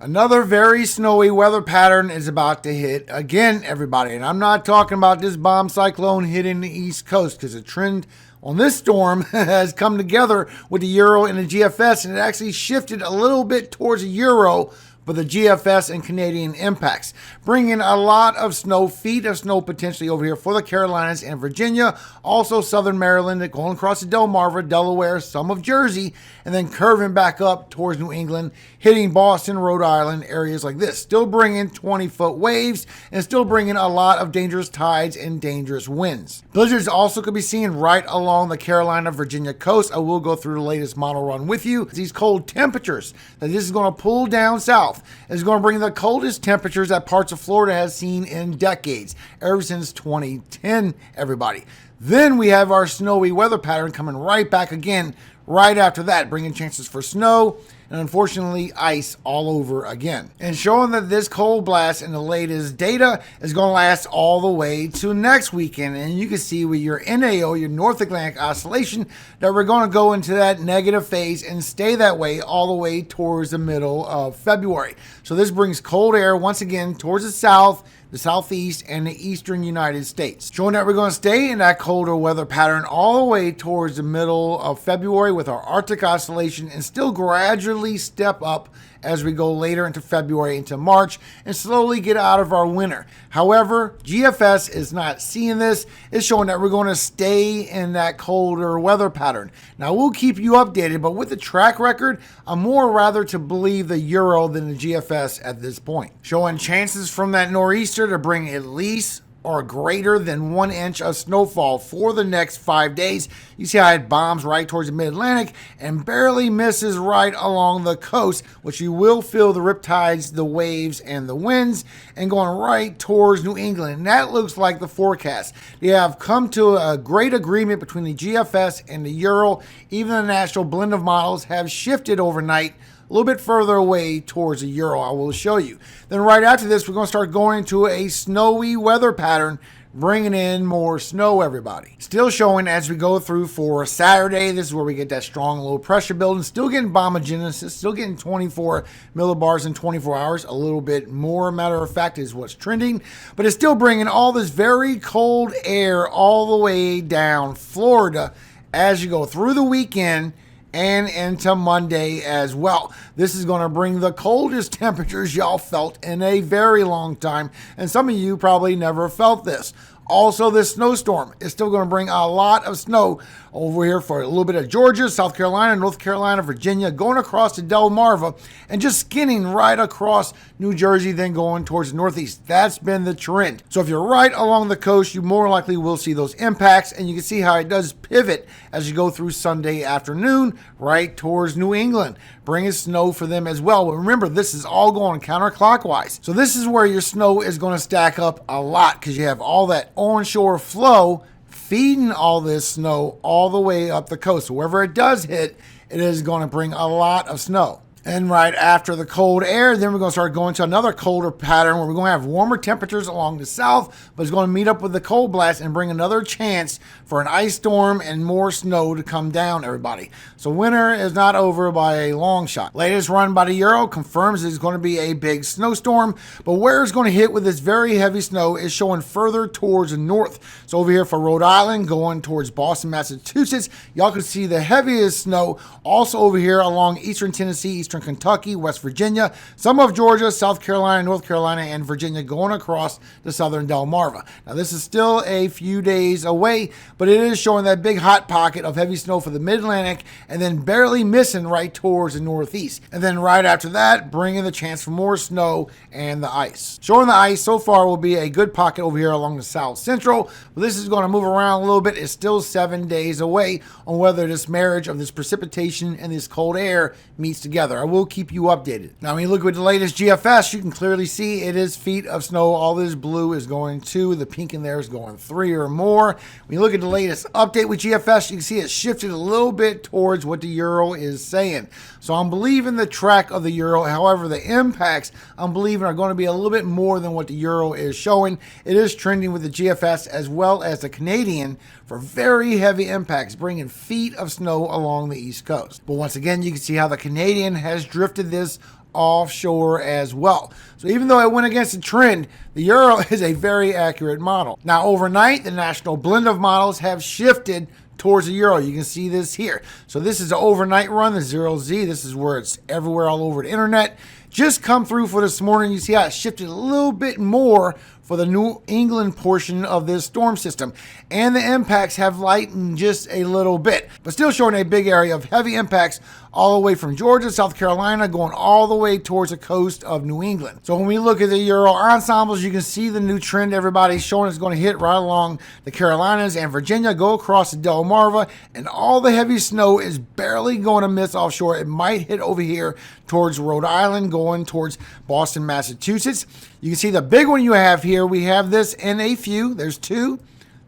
Another very snowy weather pattern is about to hit again, everybody. And I'm not talking about this bomb cyclone hitting the East Coast, because the trend on this storm has come together with the Euro and the GFS, and it actually shifted a little bit towards the Euro, but the GFS and Canadian impacts, bringing a lot of snow, feet of snow potentially over here for the Carolinas and Virginia, also southern Maryland, going across the Delmarva, Delaware, some of Jersey, and then curving back up towards New England, hitting Boston, Rhode Island, areas like this. Still bringing 20-foot waves and still bringing a lot of dangerous tides and dangerous winds. Blizzards also could be seen right along the Carolina, Virginia coast. I will go through the latest model run with you. These cold temperatures that this is going to pull down south is going to bring the coldest temperatures that parts of Florida has seen in decades, ever since 2010, everybody. Then we have our snowy weather pattern coming right back again right after that, bringing chances for snow and unfortunately ice all over again. And showing that this cold blast in the latest data is going to last all the way to next weekend. And you can see with your NAO, your North Atlantic Oscillation, that we're going to go into that negative phase and stay that way all the way towards the middle of February. So this brings cold air once again towards the south, the southeast, and the eastern United States. Showing that we're going to stay in that colder weather pattern all the way towards the middle of February with our Arctic Oscillation, and still gradually step up as we go later into February, into March, and slowly get out of our winter. However, GFS is not seeing this. It's showing that we're going to stay in that colder weather pattern. Now, we'll keep you updated, but with the track record, I'm more rather to believe the Euro than the GFS at this point. Showing chances from that nor'easter to bring at least or greater than 1 inch of snowfall for the next 5 days. You see how it bombs right towards the mid-Atlantic and barely misses right along the coast, which you will feel the riptides, the waves, and the winds, and going right towards New England. And that looks like the forecast. They have come to a great agreement between the GFS and the Euro. Even the national blend of models have shifted overnight a little bit further away towards the Euro. I will show you. Then right after this, we're going to start going to a snowy weather pattern, bringing in more snow, everybody. Still showing as we go through for Saturday. This is where we get that strong low pressure building. Still getting bombogenesis. Still getting 24 millibars in 24 hours. A little bit more, matter of fact, is what's trending. But it's still bringing all this very cold air all the way down Florida as you go through the weekend and into Monday as well. This is going to bring the coldest temperatures y'all felt in a very long time, and some of you probably never felt this. Also, this snowstorm is still going to bring a lot of snow over here for a little bit of Georgia, South Carolina, North Carolina, Virginia, going across to Delmarva and just skinning right across New Jersey, then going towards the northeast. That's been the trend. So if you're right along the coast, you more likely will see those impacts, and you can see how it does pivot as you go through Sunday afternoon right towards New England, bringing snow for them as well. But remember, this is all going counterclockwise. So this is where your snow is going to stack up a lot, because you have all that onshore flow feeding all this snow all the way up the coast. So wherever it does hit, it is going to bring a lot of snow. And right after the cold air, then we're going to start going to another colder pattern where we're going to have warmer temperatures along the south, but it's going to meet up with the cold blast and bring another chance for an ice storm and more snow to come down, everybody. So winter is not over by a long shot. Latest run by the Euro confirms it's going to be a big snowstorm, but where it's going to hit with this very heavy snow is showing further towards the north. So over here for Rhode Island, going towards Boston, Massachusetts, y'all can see the heaviest snow. Also over here along eastern Tennessee, eastern Kentucky, West Virginia, some of Georgia, South Carolina, North Carolina, and Virginia, going across the southern Delmarva. Now, this is still a few days away, but it is showing that big hot pocket of heavy snow for the mid-Atlantic, and then barely missing right towards the northeast. And then right after that, bringing the chance for more snow and the ice. Showing the ice so far will be a good pocket over here along the south central, but this is going to move around a little bit. It's still 7 days away on whether this marriage of this precipitation and this cold air meets together. I will keep you updated. Now, when you look at the latest GFS, you can clearly see it is feet of snow. All this blue is going 2, the pink in there is going 3 or more. When you look at the latest update with GFS, you can see it shifted a little bit towards what the Euro is saying. So I'm believing the track of the Euro. However, the impacts I'm believing are going to be a little bit more than what the Euro is showing. It is trending with the GFS as well as the Canadian for very heavy impacts, bringing feet of snow along the East Coast. But once again, you can see how the Canadian has drifted this offshore as well. So even though it went against the trend, the Euro is a very accurate model. Now overnight, the national blend of models have shifted towards the Euro. You can see this here. So this is an overnight run, the 0Z. This is where it's everywhere all over the internet. Just come through for this morning. You see how it shifted a little bit more for the New England portion of this storm system. And the impacts have lightened just a little bit, but still showing a big area of heavy impacts all the way from Georgia, South Carolina, going all the way towards the coast of New England. So when we look at the Euro ensembles, you can see the new trend everybody's showing is going to hit right along the Carolinas and Virginia, go across the Delmarva, and all the heavy snow is barely going to miss offshore. It might hit over here towards Rhode Island, going towards Boston, Massachusetts. You can see the big one you have here. We have this in a few. There's two.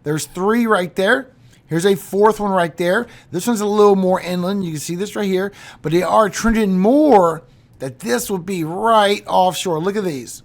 There's three right there. Here's a fourth one right there. This one's a little more inland. You can see this right here. But they are trending more that this will be right offshore. Look at these.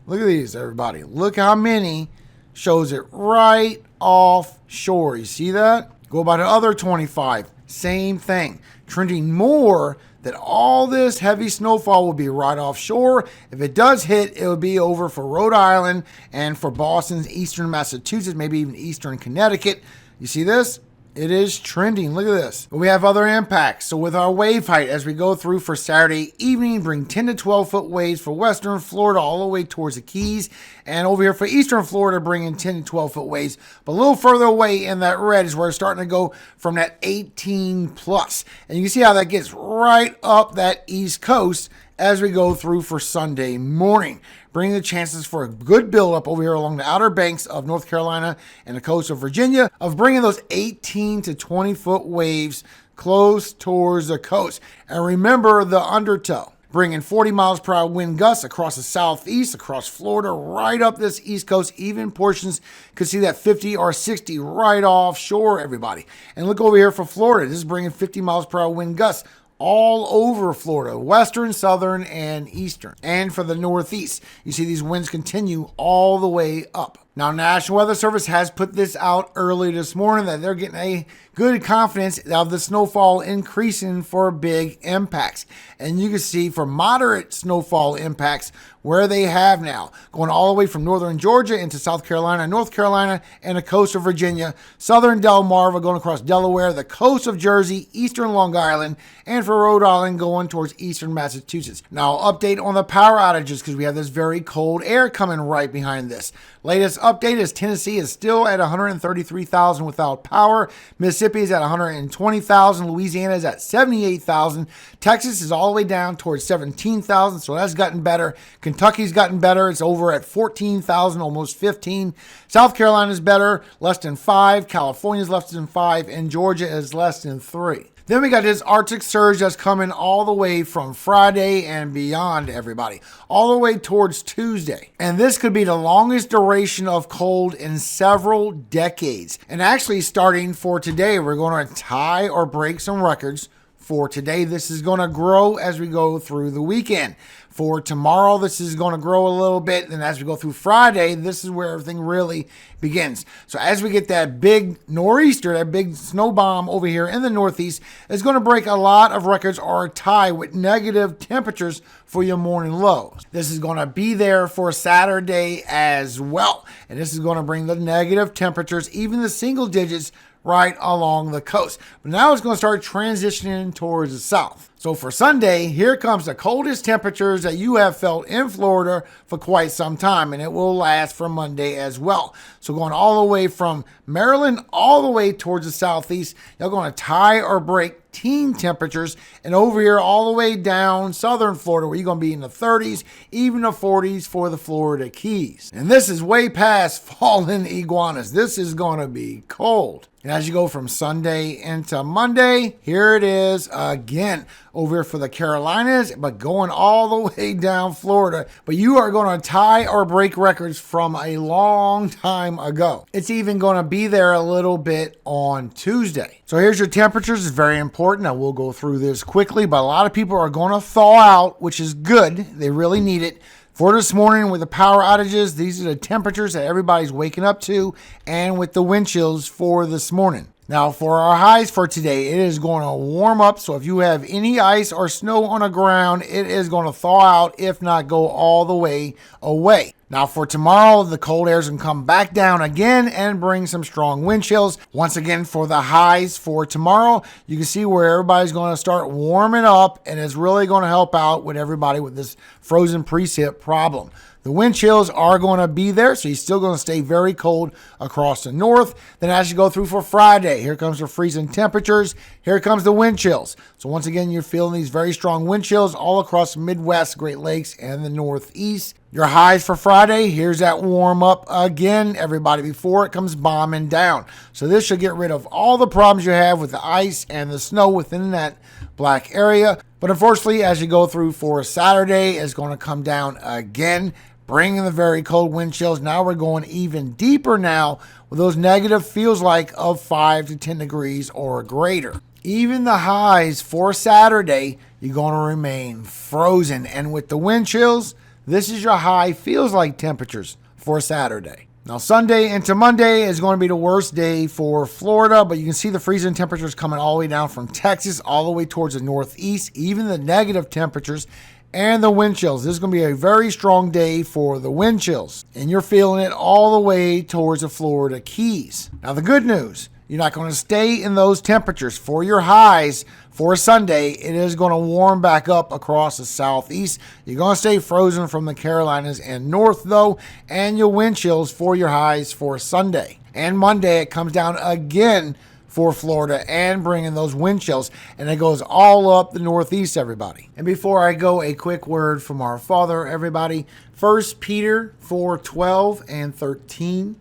Look at these, everybody. Look how many shows it right offshore. You see that? Go by the other 25. Same thing. Trending more that all this heavy snowfall will be right offshore. If it does hit, it will be over for Rhode Island and for Boston's eastern Massachusetts, maybe even eastern Connecticut. You see this? It is trending. Look at this. But we have other impacts. So with our wave height, as we go through for Saturday evening, bring 10 to 12 foot waves for western Florida all the way towards the Keys. And over here for eastern Florida, bringing 10 to 12 foot waves. But a little further away in that red is where it's starting to go from that 18 plus. And you can see how that gets right up that east coast as we go through for Sunday morning, bringing the chances for a good buildup over here along the outer banks of North Carolina and the coast of Virginia, of bringing those 18 to 20 foot waves close towards the coast. And remember the undertow, bringing 40 miles per hour wind gusts across the southeast, across Florida, right up this east coast. Even portions could see that 50 or 60 right offshore, everybody. And look over here for Florida. This is bringing 50 miles per hour wind gusts all over Florida, western, southern, and eastern. And for the northeast, you see these winds continue all the way up. Now, National Weather Service has put this out early this morning that they're getting a good confidence of the snowfall increasing for big impacts. And you can see for moderate snowfall impacts where they have now, going all the way from northern Georgia into South Carolina, North Carolina, and the coast of Virginia, southern Delmarva going across Delaware, the coast of Jersey, eastern Long Island, and for Rhode Island going towards eastern Massachusetts. Now, update on the power outages because we have this very cold air coming right behind this. Latest update is Tennessee is still at 133,000 without power. Mississippi is at 120,000. Louisiana is at 78,000. Texas is all the way down towards 17,000, so that's gotten better. Kentucky's gotten better. It's over at 14,000, almost 15. South Carolina's better, less than 5. California's less than 5, and Georgia is less than 3. Then we got this Arctic surge that's coming all the way from Friday and beyond, everybody, all the way towards Tuesday. And this could be the longest duration of cold in several decades. And actually starting for today, we're going to tie or break some records. For today, this is going to grow as we go through the weekend. For tomorrow, this is going to grow a little bit. And as we go through Friday, this is where everything really begins. So as we get that big nor'easter, that big snow bomb over here in the northeast, it's going to break a lot of records or tie with negative temperatures for your morning lows. This is going to be there for Saturday as well. And this is going to bring the negative temperatures, even the single digits, right along the coast. But now it's going to start transitioning towards the south. So for Sunday, here comes the coldest temperatures that you have felt in Florida for quite some time, and it will last for Monday as well. So going all the way from Maryland all the way towards the southeast, you're going to tie or break teen temperatures, and over here all the way down southern Florida where you're going to be in the 30s, even the 40s for the Florida Keys. And this is way past fallen iguanas. This is going to be cold. And as you go from Sunday into Monday, here it is again over here for the Carolinas, but going all the way down Florida. But you are going to tie or break records from a long time ago. It's even going to be there a little bit on Tuesday. So here's your temperatures. It's very important. I will go through this quickly, but a lot of people are going to thaw out, which is good. They really need it. For this morning with the power outages, these are the temperatures that everybody's waking up to, and with the wind chills for this morning. Now, for our highs for today, it is going to warm up. So if you have any ice or snow on the ground, it is going to thaw out, if not go all the way away. Now, for tomorrow, the cold air is going to come back down again and bring some strong wind chills. Once again, for the highs for tomorrow, you can see where everybody's going to start warming up, and it's really going to help out with everybody with this frozen precip problem. The wind chills are going to be there, so you're still going to stay very cold across the north. Then as you go through for Friday, here comes the freezing temperatures. Here comes the wind chills. So once again, you're feeling these very strong wind chills all across the Midwest, Great Lakes, and the Northeast. Your highs for Friday, here's that warm up again, everybody, before it comes bombing down. So this should get rid of all the problems you have with the ice and the snow within that black area. But unfortunately, as you go through for Saturday, it's going to come down again, bringing the very cold wind chills. Now we're going even deeper now with those negative feels like of 5 to 10 degrees or greater. Even the highs for Saturday, you're going to remain frozen. And with the wind chills, this is your high feels like temperatures for Saturday. Now, Sunday into Monday is going to be the worst day for Florida, but you can see the freezing temperatures coming all the way down from Texas all the way towards the Northeast, even the negative temperatures and the wind chills. This is going to be a very strong day for the wind chills, and you're feeling it all the way towards the Florida Keys. Now, the good news, you're not going to stay in those temperatures. For your highs for Sunday, it is going to warm back up across the Southeast. You're going to stay frozen from the Carolinas and north, though, and your wind chills for your highs for Sunday. And Monday, it comes down again for Florida and bringing those wind chills, and it goes all up the Northeast, everybody. And before I go, a quick word from our Father, everybody. 1 Peter 4:12 and 13.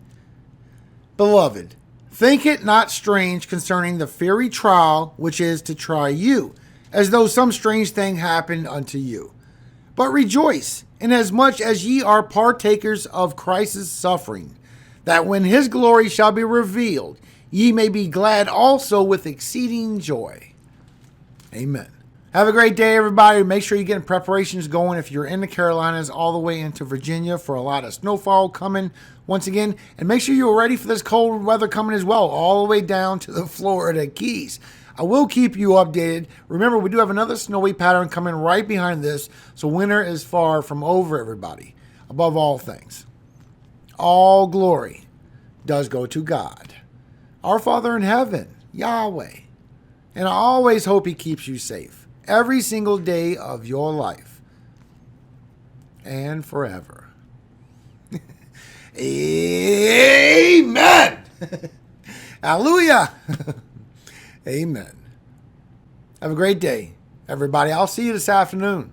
Beloved, think it not strange concerning the fiery trial which is to try you, as though some strange thing happened unto you. But rejoice, inasmuch as ye are partakers of Christ's suffering, that when his glory shall be revealed, ye may be glad also with exceeding joy. Amen. Have a great day, everybody. Make sure you're getting preparations going if you're in the Carolinas all the way into Virginia for a lot of snowfall coming once again. And make sure you're ready for this cold weather coming as well, all the way down to the Florida Keys. I will keep you updated. Remember, we do have another snowy pattern coming right behind this, so winter is far from over, everybody. Above all things, all glory does go to God, our Father in heaven, Yahweh. And I always hope he keeps you safe every single day of your life and forever. Amen. Hallelujah. Amen. Have a great day, everybody. I'll see you this afternoon.